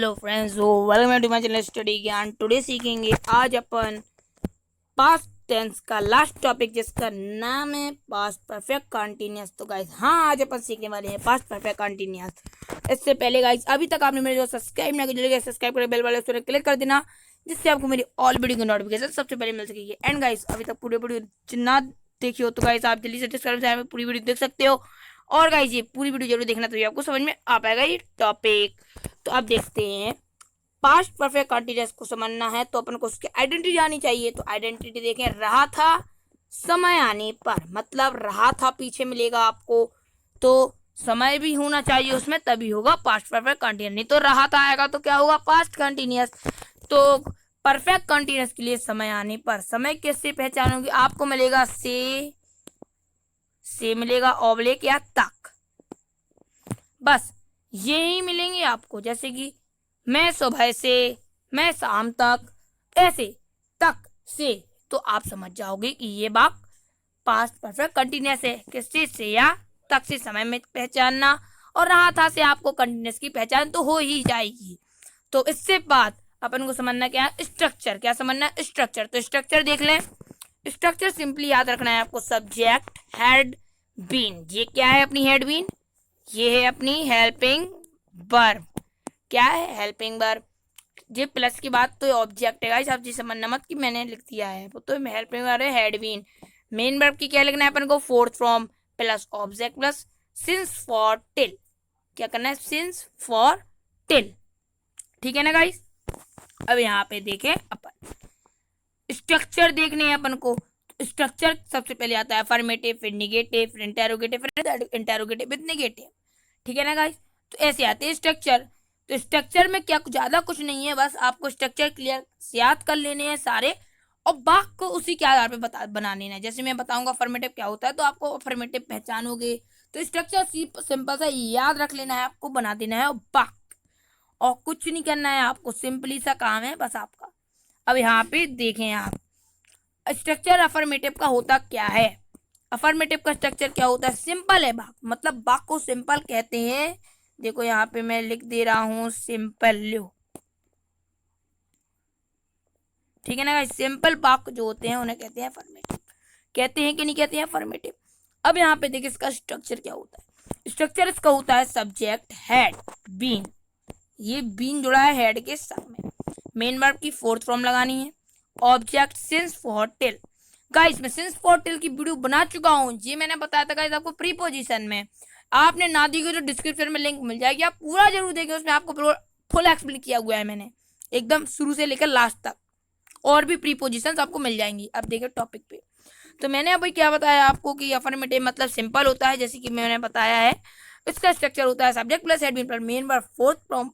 Hello friends, welcome to my channel study Gyan. Today सीखेंगे आज अपन पास्ट टेंस का लास्ट टॉपिक, जिसका नाम है पास्ट परफेक्ट कंटीन्यूअस। तो गाइस, हाँ, आज अपन सीखने वाले हैं पास्ट परफेक्ट कंटीन्यूअस। इससे पहले गाइस, अभी तक आपने मेरे जो सब्सक्राइब ना किया, सब्सक्राइब कर बेल वाले उसको क्लिक कर देना, जिससे आपको मेरी ऑल वीडियो की नोटिफिकेशन सबसे पहले मिल सकेगी। एंड गाइस, अभी तक पूरी वीडियो ना देखी हो तो गाइस आप जल्दी से डिस्क्रिप्शन में पूरी वीडियो देख सकते हो। और गाइस, ये पूरी वीडियो जरूर देखना, तो ये आपको समझ में आ पाएगा ये टॉपिक। तो अब देखते हैं, पास्ट परफेक्ट कंटीन्यूअस को समझना है तो अपन को उसकी आइडेंटिटी जानी चाहिए। तो आइडेंटिटी देखें, रहा था समय आने पर, मतलब रहा था पीछे मिलेगा आपको, तो समय भी होना चाहिए उसमें, तभी होगा पास्ट परफेक्ट कंटीन्यूअस। नहीं तो रहा था आएगा तो क्या होगा, पास्ट कंटीन्यूअस। तो परफेक्ट कंटीन्यूअस के लिए समय आने पर, समय कैसे पहचानोगे, आपको मिलेगा से मिलेगा ऑब्लिक या तक, बस यही मिलेंगे आपको। जैसे कि मैं सुबह से, मैं शाम तक, ऐसे तक से, तो आप समझ जाओगे कि ये बात पास्ट परफेक्ट कंटीन्यूअस है। किस चीज से, या तक से समय में पहचानना, और रहा था से आपको कंटीन्यूअस की पहचान तो हो ही जाएगी। तो इससे बाद अपन को समझना क्या है, स्ट्रक्चर। क्या समझना है, स्ट्रक्चर। तो स्ट्रक्चर देख लें। स्ट्रक्चर सिंपली याद रखना है आपको, सब्जेक्ट, हेड, बीन। ये क्या है अपनी हेड बीन, ये है अपनी हेल्पिंग वर्ब। क्या है, हेल्पिंग वर्ब। ये प्लस की बात तो ऑब्जेक्ट है गाइस, आप जी समझना मत कि मैंने लिख दिया है, वो तो हेल्पिंग वर्ब है, हेड बीन। मेन वर्ब की क्या लिखना है अपन को, fourth form plus object plus since for till. क्या करना है, सिंस फॉर टिल। ठीक है ना गाइस। अब यहाँ पे देखें अपन, स्ट्रक्चर देखने हैं अपन को। स्ट्रक्चर सबसे पहले आता है अफर्मेटिव, फिर निगेटिव, फिर इंटेरोगेटिव, फिर इंटेरोगेटिव विद निगेटिव। ठीक है ना गाइस। तो ऐसे आते हैं स्ट्रक्चर। तो स्ट्रक्चर में क्या ज्यादा कुछ नहीं है, बस आपको स्ट्रक्चर क्लियर याद कर लेने हैं सारे, और वाक्य को उसी के आधार पे बनाने हैं। जैसे मैं बताऊंगा अफर्मेटिव क्या होता है, तो आपको अफर्मेटिव पहचानोगे। तो स्ट्रक्चर सिंपल सा याद रख लेना है आपको, बना देना है वाक्य, और कुछ नहीं करना है आपको, सिंपली सा काम है बस आपका। अब यहाँ पे देखें आप, स्ट्रक्चर अफर्मेटिव का होता क्या है। अफर्मेटिव का स्ट्रक्चर क्या होता है, सिंपल है वाक्य, मतलब वाक्य को सिंपल कहते हैं। देखो यहाँ पे मैं लिख दे रहा हूं सिंपल, लो। ठीक है ना, सिंपल वाक्य जो होते हैं उन्हें कहते हैं अफर्मेटिव। कहते हैं कि नहीं कहते हैं, अफर्मेटिव। अब यहाँ पे देखिए इसका स्ट्रक्चर क्या होता है। स्ट्रक्चर इसका होता है सब्जेक्ट, हेड, बीन। ये बीन जुड़ा है हेड के साथ में। मेन वर्ब की फोर्थ फॉर्म लगानी है, object since for till. Guys, मैं सिंस फॉर टिल की वीडियो बना चुका हूँ, ये मैंने बताया था गाइस आपको प्रीपोजिशन में। आपने ना दी गई तो डिस्क्रिप्शन में लिंक मिल जाएगी, आप पूरा जरूर देखिए, उसमें आपको फुल एक्सप्लेन किया हुआ है मैंने, एकदम शुरू से लेकर लास्ट तक, और भी प्रीपोजिशन आपको मिल जाएंगी। अब देखिए टॉपिक पे। तो मैंने अभी क्या बताया आपको कि अफर्मेटिव मतलब सिंपल होता है, जैसे कि मैंने बताया है। इसका स्ट्रक्चर होता है subject plus had been plus main verb fourth form,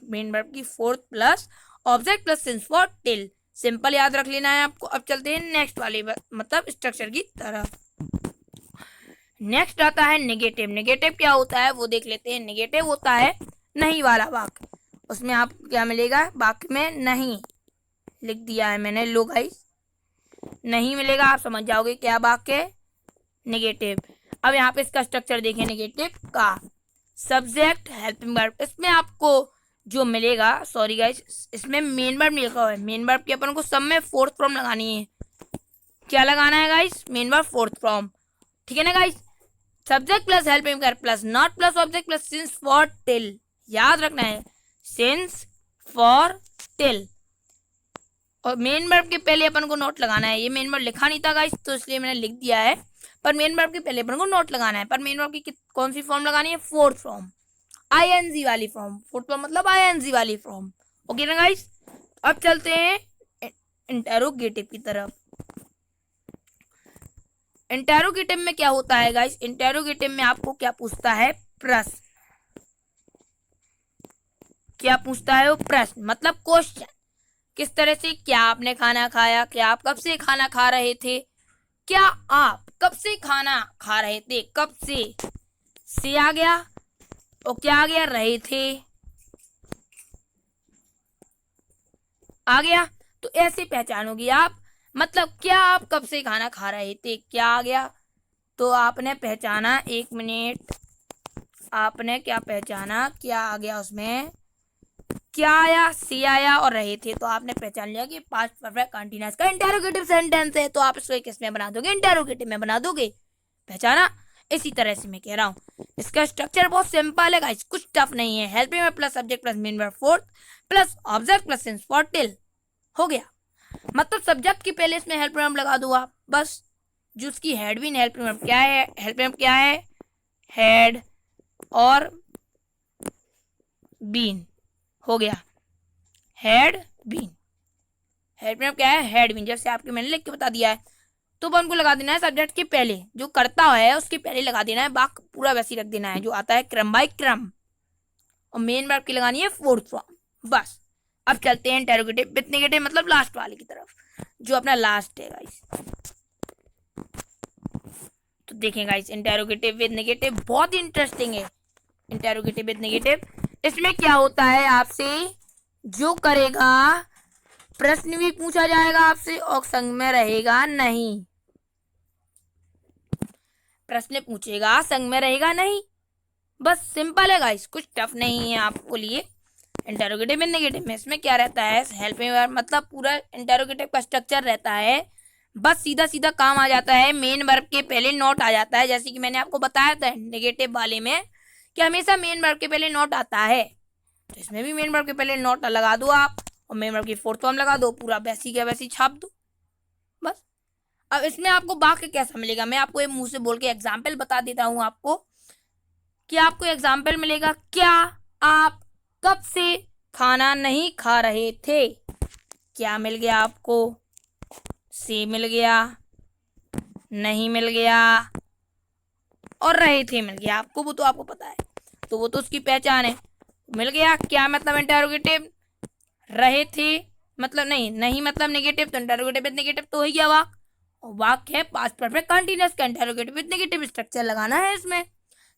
main verb की fourth plus object plus since for till. Simple याद रख लेना है आपको। अब चलते हैं नेक्स्ट वाले मतलब स्ट्रक्चर की तरफ। नेक्स्ट आता है नेगेटिव। नेगेटिव क्या होता है वो देख लेते हैं। नेगेटिव होता है नहीं वाला वाक्य। उसमें आपको क्या मिलेगा, वाक्य में नहीं लिख दिया है मैंने, लो गाइस, नहीं मिलेगा, आप समझ जाओगे क्या वाक्य है, नेगेटिव। अब यहाँ पे इसका स्ट्रक्चर देखें नेगेटिव का, सब्जेक्ट, हेल्पिंग वर्ब। इसमें आपको जो मिलेगा, सॉरी गाइस, इसमें मेन वर्ब नहीं लिखा हुआ है। मेन वर्ब की अपन को सब में फोर्थ फॉर्म लगानी है। क्या लगाना है guys, main verb fourth form. ठीक है ना guys. Subject plus helping verb plus not plus object plus since for till. याद रखना है, सिंस फॉर टिल। और मेन वर्ब के पहले अपन को नोट लगाना है। ये मेन वर्ब लिखा नहीं था गाइस, तो इसलिए मैंने लिख दिया है, पर मेन वर्ब के पहले अपन को नोट लगाना है। पर मेन वर्ब की कौन सी फॉर्म लगानी है, फोर्थ फॉर्म, आईएनजी वाली फॉर्म। फोर्थ फॉर्म मतलब आईएनजी वाली फॉर्म। ओके ना गाइस। अब चलते हैं इंटेरोगेटिव की तरफ। इंटेरोगेटिव में क्या होता है गाइस, इंटेरोगेटिव में आपको क्या पूछता है, प्रश्न। क्या पूछता है वो, प्रश्न मतलब क्वेश्चन। किस तरह से, क्या आपने खाना खाया, क्या आप कब से खाना खा रहे थे, क्या आप कब से खाना खा रहे थे, कब से आ गया, और क्या आ गया, रहे थे आ गया। तो ऐसे पहचानोगे आप, मतलब क्या आप कब से खाना खा रहे थे, क्या आ गया, तो आपने पहचाना, एक मिनट, आपने क्या पहचाना, क्या आ गया उसमें, क्या आया, सी आया और रहे थे, तो आपने पहचान लिया कि पास्ट परफेक्ट कंटीन्यूअस का इंटेरोगेटिव सेंटेंस है, तो आप इसको किस में बना दोगे, इंटेरोगेटिव में बना दोगे। पहचाना। इसी तरह से मैं कह रहा हूँ इसका स्ट्रक्चर बहुत सिंपल है गाइस, कुछ टफ नहीं है। Helping verb plus subject plus main verb fourth plus object plus since for till हो गया। मतलब सब्जेक्ट की पहले इसमें हेल्पिंग वर्ब लगा दो आप बस। जो उसकी हेड बीन हेल्पिंग वर्ब क्या है, हेल्पिंग वर्ब क्या है, हेड और बीन हो गया। हेड बीन, हेल्पिंग वर्ब क्या है, हेड बीन, जैसे आपके मैंने लिख के बता दिया है। तो उनको लगा देना है सब्जेक्ट के पहले, जो करता है उसके पहले लगा देना है, बाक पूरा वैसे ही रख देना है जो आता है क्रम बाय क्रम, और मेन वर्ब की लगानी है फोर्थ फॉर्म बस। अब चलते हैं इंटेरोगेटिव विद नेगेटिव मतलब लास्ट वाले की तरफ, जो अपना लास्ट है गाइस। तो देखें गाइस इंटेरोगेटिव विद नेगेटिव बहुत ही इंटरेस्टिंग है। इंटेरोगेटिव विद नेगेटिव, इसमें क्या होता है, आपसे जो करेगा प्रश्न भी पूछा जाएगा आपसे और संग में रहेगा नहीं। प्रश्न पूछेगा संग में रहेगा नहीं, बस सिंपल है गाइस, कुछ टफ नहीं है आपको लिए। इंटेरोगेटिव विद नेगेटिव में इसमें क्या रहता है, हेल्पिंग वर्ब मतलब पूरा इंटेरोगेटिव का स्ट्रक्चर रहता है, बस सीधा सीधा काम आ जाता है, मेन वर्ब के पहले नोट आ जाता है। जैसे कि मैंने आपको बताया था नेगेटिव वाले में कि हमेशा मेन वर्ब के पहले नोट आता है, तो इसमें भी मेन वर्ब के पहले नोट लगा दो आप और मेन वर्ब की फोर्थ फॉर्म लगा दो, पूरा वैसी क्या वैसी छाप दो बस। अब इसमें आपको वाक्य कैसा मिलेगा, मैं आपको एक मुंह से बोल के एग्जाम्पल बता देता हूं आपको कि आपको एग्जाम्पल मिलेगा, क्या आप कब से खाना नहीं खा रहे थे। क्या मिल गया आपको, से मिल गया, नहीं मिल गया और रहे थे मिल गया आपको, वो तो आपको पता है, तो वो तो उसकी पहचान है। मिल गया क्या मतलब इंटेरोगेटिव, रहे थे मतलब नहीं, नहीं मतलब नेगेटिव, तो इंटेरोगेटिव विद नेगेटिव तो हो गया वाक्य, और वाक्य है पास्ट परफेक्ट कंटीन्यूअस का, इंटेरोगेटिव विद नेगेटिव स्ट्रक्चर लगाना है इसमें,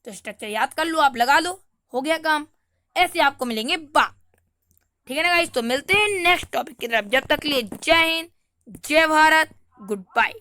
तो स्ट्रक्चर याद कर लो आप, लगा लो, हो गया काम। ऐसे आपको मिलेंगे वाक्य, ठीक है ना गाइस। तो मिलते हैं नेक्स्ट टॉपिक की तरफ, जब तक के लिए जय हिंद, जय भारत, गुड बाय।